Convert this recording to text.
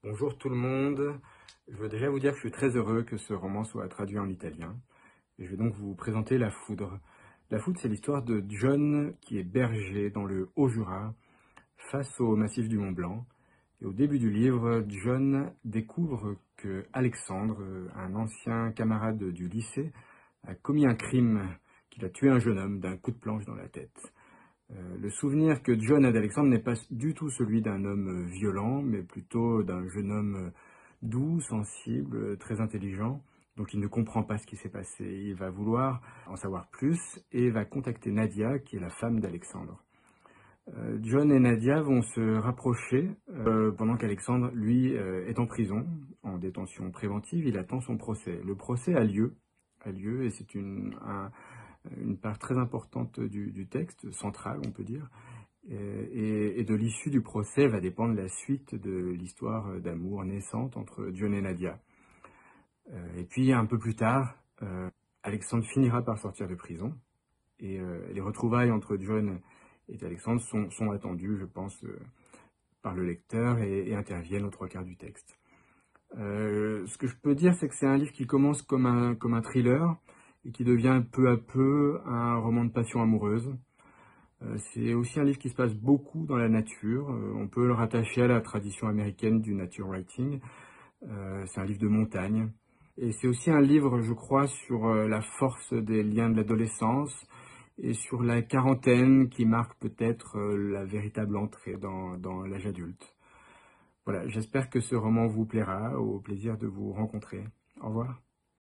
Bonjour tout le monde, je veux déjà vous dire que je suis très heureux que ce roman soit traduit en italien. Et je vais donc vous présenter La Foudre. La Foudre, c'est l'histoire de John qui est berger dans le Haut-Jura, face au massif du Mont Blanc. Et au début du livre, John découvre que Alexandre, un ancien camarade du lycée, a commis un crime, qu'il a tué un jeune homme d'un coup de planche dans la tête. Le souvenir que John a d'Alexandre n'est pas du tout celui d'un homme violent, mais plutôt d'un jeune homme doux, sensible, très intelligent. Donc il ne comprend pas ce qui s'est passé. Il va vouloir en savoir plus et va contacter Nadia, qui est la femme d'Alexandre. John et Nadia vont se rapprocher pendant qu'Alexandre, lui, est en prison, en détention préventive. Il attend son procès. Le procès a lieu et c'est une part très importante du texte, centrale on peut dire, et de l'issue du procès va dépendre la suite de l'histoire d'amour naissante entre John et Nadia. Et puis un peu plus tard, Alexandre finira par sortir de prison, et les retrouvailles entre John et Alexandre sont attendues, je pense, par le lecteur et interviennent aux 3/4 du texte. Ce que je peux dire, c'est que c'est un livre qui commence comme un thriller, et qui devient peu à peu un roman de passion amoureuse. C'est aussi un livre qui se passe beaucoup dans la nature. On peut le rattacher à la tradition américaine du nature writing. C'est un livre de montagne. Et c'est aussi un livre, je crois, sur la force des liens de l'adolescence et sur la quarantaine qui marque peut-être la véritable entrée dans l'âge adulte. Voilà, j'espère que ce roman vous plaira. Au plaisir de vous rencontrer. Au revoir.